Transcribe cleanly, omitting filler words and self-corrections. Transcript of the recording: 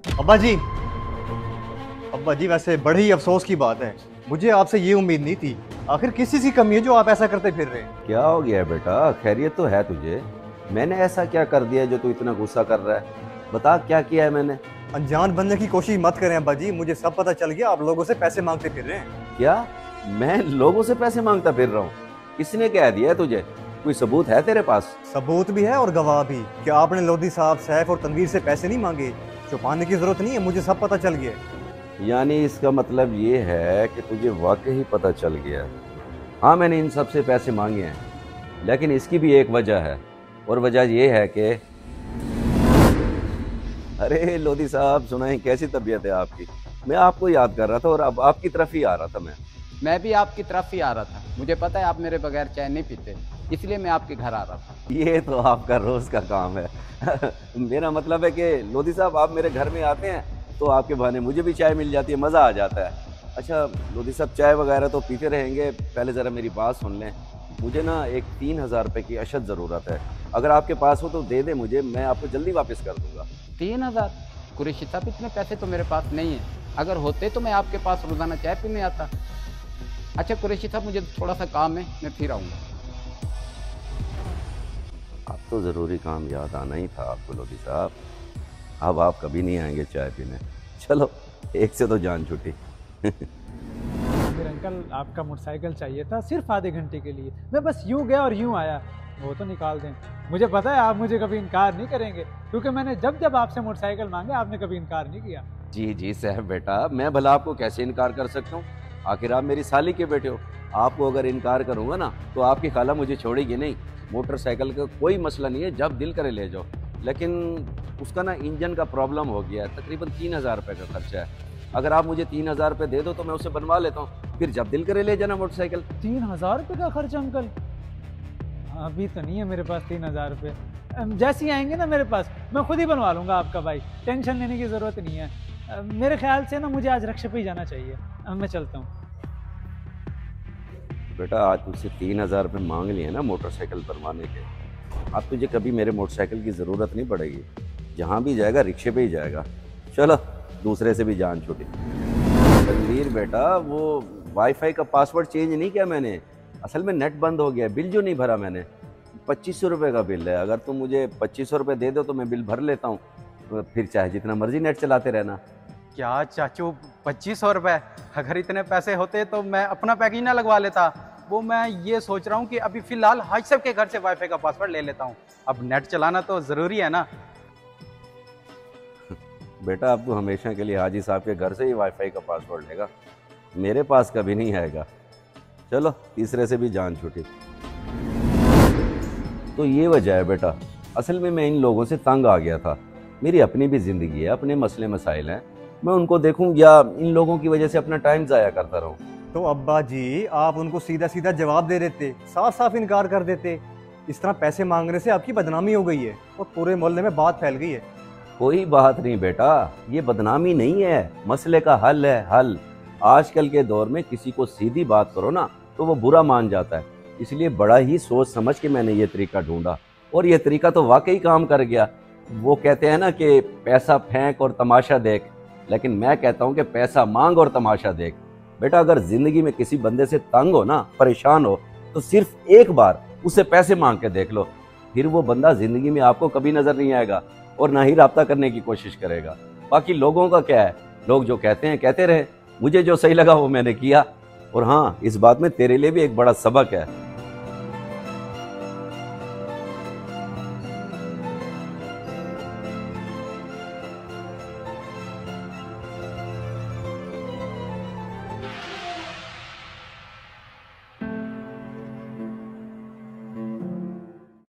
अब्बा जी, अब्बा जी वैसे बड़ी ही अफसोस की बात है। मुझे आपसे ये उम्मीद नहीं थी। आखिर किस चीज़ की कमी है जो आप ऐसा करते फिर रहे हैं? क्या हो गया है बेटा? खैरियत तो है तुझे? मैंने ऐसा क्या कर दिया है जो तू इतना गुस्सा कर रहा है? बता क्या किया है मैंने? अनजान बनने की कोशिश मत करें अब्बा जी, मुझे सब पता चल गया आप लोगों से पैसे मांगते फिर रहे हैं। क्या मैं लोगों से पैसे मांगता फिर रहा हूँ? किसने कह दिया है तुझे? कोई सबूत है तेरे पास? सबूत भी है और गवाह भी। क्या आपने लोधी साहब, सैफ और तनवीर से पैसे नहीं मांगे? छुपाने की जरूरत नहीं है, मुझे सब पता चल गया है। यानी इसका मतलब ये है कि तुझे वाकई पता चल गया है। हाँ, मैंने इन सब से पैसे मांगे हैं, लेकिन इसकी भी एक वजह है, और वजह ये है कि अरे लोधी साहब, सुनाई कैसी तबीयत है आपकी? मैं आपको याद कर रहा था और अब आपकी तरफ ही आ रहा था। मैं भी आपकी तरफ ही आ रहा था। मुझे पता है आप मेरे बगैर चाय नहीं पीते, इसलिए मैं आपके घर आ रहा था। ये तो आपका रोज का काम है। मेरा मतलब है कि लोधी साहब, आप मेरे घर में आते हैं तो आपके बहाने मुझे भी चाय मिल जाती है, मज़ा आ जाता है। अच्छा लोधी साहब, चाय वगैरह तो पीते रहेंगे, पहले ज़रा मेरी बात सुन लें। मुझे ना एक 3,000 रुपये की अशद ज़रूरत है। अगर आपके पास हो तो दे दे मुझे, मैं आपको जल्दी वापस कर दूंगा। 3,000? कुरैशी साहब, इतने पैसे तो मेरे पास नहीं है। अगर होते तो मैं आपके पास रोज़ाना चाय पीने आता। अच्छा कुरैशी साहब, मुझे थोड़ा सा काम है, मैं फिर आऊँगा। अब तो ज़रूरी काम याद आना ही था आपको लोधी साहब। अब आप कभी नहीं आएंगे चाय पीने। चलो, एक से तो जान छूटी। मेरे अंकल, आपका मोटरसाइकिल चाहिए था सिर्फ आधे घंटे के लिए। मैं बस यूं गया और यूं आया। वो तो निकाल दें। मुझे पता है आप मुझे कभी इनकार नहीं करेंगे, क्योंकि मैंने जब जब आपसे मोटरसाइकिल मांगे आपने कभी इनकार नहीं किया। जी जी साहब बेटा, मैं भला आपको कैसे इनकार कर सकता हूँ? आखिर आप मेरी साली के बेटे हो। आपको अगर इनकार करूँगा ना तो आपकी खाला मुझे छोड़ेगी नहीं। मोटरसाइकिल का कोई मसला नहीं है, जब दिल करे ले जाओ। लेकिन उसका ना इंजन का प्रॉब्लम हो गया है, तकरीबन 3,000 रुपये का खर्चा है। अगर आप मुझे 3,000 रुपये दे दो तो मैं उसे बनवा लेता हूँ, फिर जब दिल करे ले जाना मोटरसाइकिल। 3,000 रुपये का खर्च अंकल? अभी तो नहीं है मेरे पास 3,000 रुपये। जैसे ही आएंगे ना मेरे पास, मैं खुद ही बनवा लूंगा आपका भाई। टेंशन लेने की ज़रूरत नहीं है। मेरे ख्याल से ना मुझे आज रक्षा पे ही जाना चाहिए। मैं चलता हूँ। बेटा, आज तुझसे 3,000 रुपये मांग लिए ना मोटरसाइकिल बनवाने के, अब तुझे कभी मेरे मोटरसाइकिल की ज़रूरत नहीं पड़ेगी। जहाँ भी जाएगा रिक्शे पे ही जाएगा। चलो, दूसरे से भी जान छूटी। तनवीर बेटा, वो वाईफाई का पासवर्ड चेंज नहीं किया मैंने। असल में नेट बंद हो गया, बिल जो नहीं भरा मैंने। 2,500 रुपये का बिल है। अगर तुम मुझे 2,500 रुपये दे दो तो मैं बिल भर लेता हूँ, तो फिर चाहे जितना मर्जी नेट चलाते रहना। क्या चाचू, 2,500 रुपये? अगर इतने पैसे होते तो मैं अपना पैक ही ना लगवा लेता। वो मैं ये सोच रहा हूँ कि अभी फिलहाल हाजी साहब के घर से वाईफाई का पासवर्ड ले लेता हूँ। अब नेट चलाना तो ज़रूरी है ना। बेटा, अब तो हमेशा के लिए हाजी साहब के घर से ही वाईफाई का पासवर्ड लेगा, मेरे पास कभी नहीं आएगा। चलो, तीसरे से भी जान छूटी। तो ये वजह है बेटा, असल में मैं इन लोगों से तंग आ गया था। मेरी अपनी भी ज़िंदगी है, अपने मसले मसाइल हैं। मैं उनको देखूं या इन लोगों की वजह से अपना टाइम ज़ाया करता रहूं? तो अब्बा जी, आप उनको सीधा सीधा जवाब दे देते, साफ साफ इनकार कर देते। इस तरह पैसे मांगने से आपकी बदनामी हो गई है और पूरे मोहल्ले में बात फैल गई है। कोई बात नहीं बेटा, ये बदनामी नहीं है, मसले का हल है, हल। आजकल के दौर में किसी को सीधी बात करो ना तो वो बुरा मान जाता है। इसलिए बड़ा ही सोच समझ के मैंने ये तरीका ढूंढा, और ये तरीका तो वाकई काम कर गया। वो कहते हैं ना कि पैसा फेंक और तमाशा देख, लेकिन मैं कहता हूँ कि पैसा मांग और तमाशा देख। बेटा, अगर जिंदगी में किसी बंदे से तंग हो ना, परेशान हो, तो सिर्फ एक बार उससे पैसे मांग के देख लो, फिर वो बंदा जिंदगी में आपको कभी नजर नहीं आएगा और ना ही राब्ता करने की कोशिश करेगा। बाकी लोगों का क्या है, लोग जो कहते हैं कहते रहे। मुझे जो सही लगा वो मैंने किया। और हाँ, इस बात में तेरे लिए भी एक बड़ा सबक है।